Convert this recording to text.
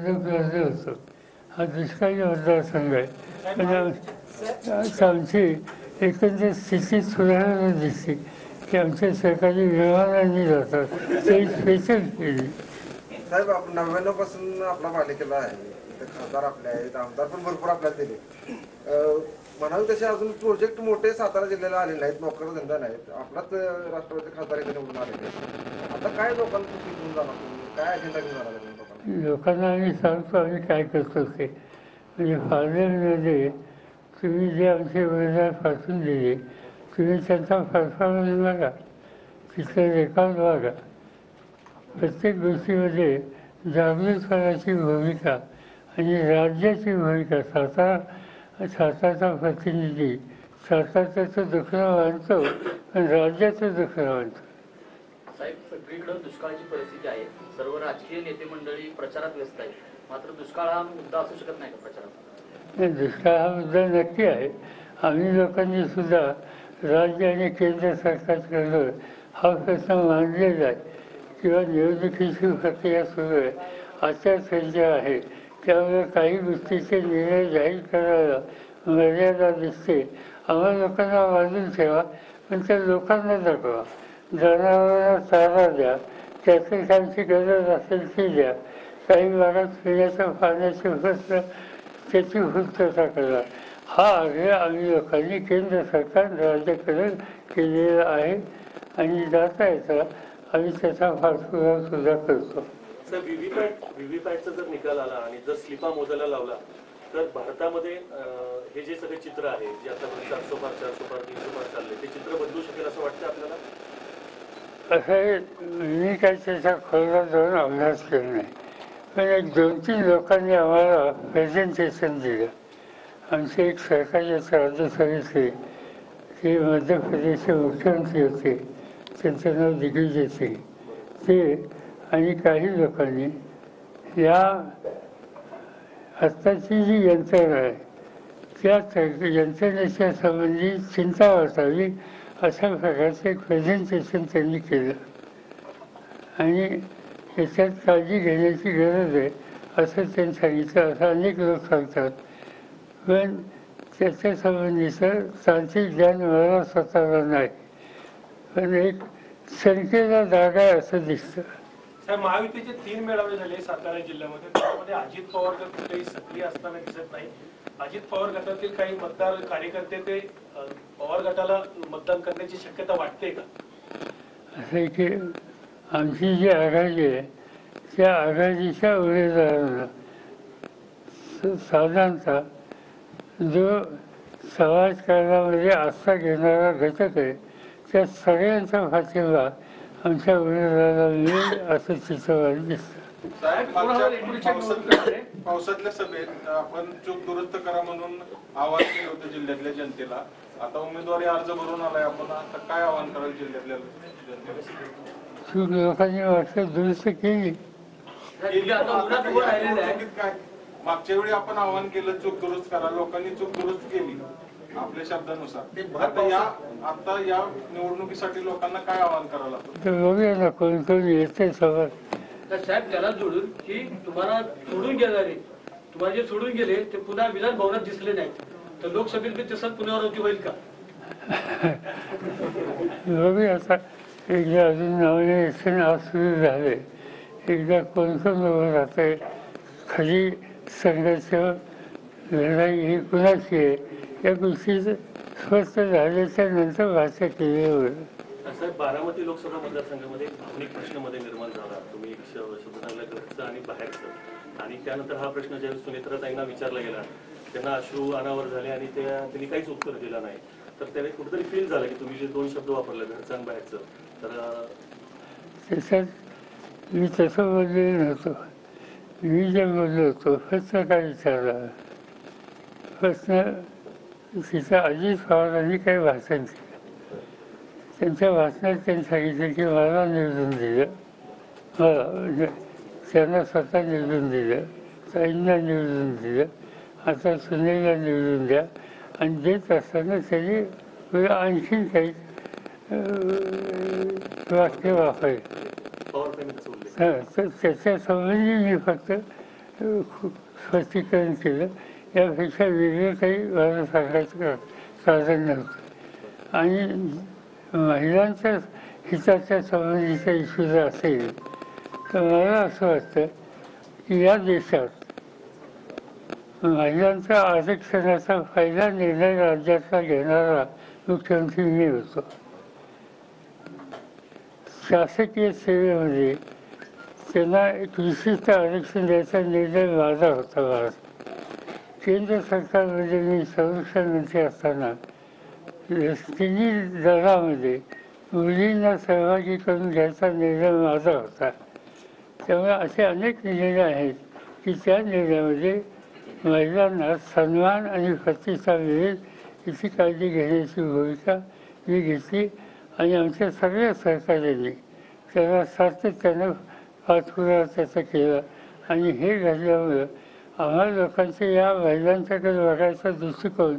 तालुक्यामध्ये होतो. हा दुष्काळी मतदारसंघ आहे. पण आमची एकंदर स्थिती सुधारणा दिसते की आमच्या सरकारी व्यवहारांनी जातात ते स्पेशल केली. साहेब, आपण 99 पासून आपला पालिकेला आहे, इथे खासदार आपले आहेत, आमदार पण भरपूर आपल्याला दिले. म्हणाल तसे अजून प्रोजेक्ट मोठे सातारा जिल्ह्याला आले नाहीत, नोकर धंदा नाहीत. आपलाच राष्ट्रवादी खासदार इथे निवडून आलेले. आता काय लोकांना घेऊन जाणार तुम्ही, काय अजेंडा घेऊन जाणार लोकांना? लोकांना आम्ही सांगतो आम्ही काय करतो ते. म्हणजे पार्लमेंटमध्ये तुम्ही जे आमचे उमेदवार पाठवून दिले, तुम्ही त्यांचा परफॉर्मन्स बघा, तिथलं रेकॉर्ड बघा. प्रत्येक गोष्टीमध्ये जागृतपणाची भूमिका आणि राज्याची भूमिका. सातारचा प्रतिनिधी सातारचं दुखणं मानतो पण राज्याचं दुखणं मानतो. साहेब, सगळीकडे दुष्काळाची परिस्थिती आहे, सर्व राजकीय नेते मंडळी प्रचारात व्यस्त आहे, मात्र दुष्काळ हा मुद्दा असू शकत नाही का प्रचारात? नाही, दुष्काळ हा मुद्दा नक्की आहे. आम्ही लोकांनी सुद्धा राज्य आणि केंद्र सरकारकडं हा प्रश्न मांडलेला आहे किंवा निवडणुकीची प्रक्रिया सुरू आहे, आचारसंहिता आहे, त्यामुळे काही गोष्टीचे निर्णय जाहीर करायला मर्यादा दिसते. आम्हाला लोकांना बांधून ठेवा पण त्या लोकांना दाखवा. जनावरांना चारा द्या, त्यातून त्यांची गरज असेल ती द्या. काही भागात पिण्याच्या पाण्याचे प्रश्न त्याची पूर्तता करा. हा आग्रह आम्ही लोकांनी केंद्र सरकार राज्याकडे केलेला आहे आणि जाता येता आम्ही त्याचा पाठपुरावा सुद्धा करतो. सर, व्हीव्हीपॅटचा जर निकाल आला आणि जर स्लिपा मोजायला लावला तर भारतामध्ये हे जे सगळे चित्र आहे जे आता 400 पार 300 पार चालले, ते चित्र बदलू शकेल असं वाटतं आपल्याला? असं मी काही त्याचा खोलात जाऊन अभ्यास केला नाही, पण एक 2-3 लोकांनी आम्हाला प्रेझेंटेशन दिलं. आमचे एक सरकारी राज्यसभेचे ते मध्य प्रदेशचे मुख्यमंत्री होते, त्यांचं नाव दिग्विजय सिंग, ते आणि काही लोकांनी या आत्ताची जी यंत्रणा आहे त्या यंत्रणेच्या संबंधी चिंता वाटावी अशा प्रकारचं एक प्रेझेंटेशन त्यांनी केलं. आणि याच्यात काळजी घेण्याची गरज आहे असं त्यांनी सांगितलं. असं अनेक लोक सांगतात, पण त्याच्या संबंधीचं तांत्रिक ज्ञान मला स्वतःला नाही, पण एक शंकेला जागा आहे असं दिसतं. साहेब, महायुतीचे 3 मेळावे झाले सातारा जिल्ह्यामध्ये, त्यामध्ये अजित पवार तर कुठेही सक्रिय असताना दिसत नाही. अजित पवार गटातील काही मतदार कार्यकर्ते ते पवार गटाला मतदान करण्याची शक्यता वाटते का? असं आहे की आमची जी आघाडी आहे त्या आघाडीच्या उमेदवारांना साधारणतः जो समाजकारणामध्ये आस्था घेणारा घटक आहे त्या सगळ्यांचा पाठिंबा आमच्या उमेदवाराला मिळेल असं चित्र दिसतं. पावसातल्या सभेत आपण चूक दुरुस्त करा म्हणून आवाहन केलं होतं जिल्ह्यातल्या जनतेला. आता उमेदवारी अर्ज भरून आलाय, आपण आता काय आवाहन कराल जिल्ह्यातल्या जनतेला? चूक लोकांनी वाटतं दुरुस्त केली. काय मागच्या वेळी आपण आवाहन केलं चूक दुरुस्त करा, लोकांनी चूक दुरुस्त केली आपल्या शब्दानुसार. आता या निवडणुकीसाठी लोकांना काय आवाहन करावं लागतं? बघूया ना कोण कोण येते समोर. तर साहेब, त्याला जोडून की तुम्हाला सोडून गेणारे, तुम्हाला जे सोडून गेले ते पुन्हा विधान भवनात दिसले नाहीत, तर लोकसभेत तसंच पुनरावृत्ती होईल का? बघूया आता. एकदा अजून नॉमिनेशन आज सुरू झाले, एकदा कोण कोण उभं राहतंय, खाली संघर्ष लढाई ही कुणाची आहे या गोष्टी स्पष्ट झाल्याच्या नंतर भाषा केली होईल. साहेब, बारामती लोकसभा मतदारसंघामध्ये भावनिक प्रश्न मध्ये निर्माण झाला. तुम्ही एक शब्द सांगला घरचं आणि बाहेरचं, आणि त्यानंतर हा प्रश्न ज्यावेळी सुनेत्राताईंना विचारला गेला त्यांना अश्रू अनावर झाले आणि त्यांनी काहीच उत्तर दिलं नाही. तर त्याने कुठेतरी फील झालं की तुम्ही जे 2 शब्द वापरले घरचं आणि बाहेरचं, तर त्याच्यात मी तसं बोललेलं नव्हतो. मी जे बोललो होतो प्रश्न काय विचारला, प्रश्न तिथं अजित पवारांनी काही भाषण केलं. त्यांच्या भाषणात त्यांनी सांगितलं की मला निवडून दिलं, मला म्हणजे त्यांना स्वतः निवडून दिलं, ताईंना निवडून दिलं, आता सुनेला निवडून द्या. आणि देत असताना त्यांनी आणखीन काही वाक्य वापरले. तर त्याच्या संबंधी मी फक्त स्पष्टीकरण केलं. यापेक्षा वेगळं काही मला सांगायचं कारण नव्हतं. आणि महिलांच्या हिताच्या संबंधीचा इश्यू जर असेल तर मला असं वाटतं की या देशात महिलांच्या आरक्षणाचा पहिला निर्णय राज्यातला घेणारा मुख्यमंत्री मी होतो. शासकीय सेवेमध्ये त्यांना एक विशिष्ट आरक्षण द्यायचा निर्णय माझा होता. भारत केंद्र सरकारमध्ये मी संरक्षण मंत्री असताना तिन्ही दलामध्ये मुलींना सहभागी करून घ्यायचा निर्णय माझा होता. त्यामुळे असे अनेक निर्णय आहेत की त्या निर्णयामध्ये महिलांना सन्मान आणि प्रतिष्ठा मिळेल याची काळजी घेण्याची भूमिका मी घेतली आणि आमच्या सगळ्या सहकार्याने त्याला सातत्यानं पाठपुरावा त्याचा केला. आणि हे घडल्यामुळं आम्हाला लोकांचे या महिलांच्याकडे बघायचा दृष्टिकोन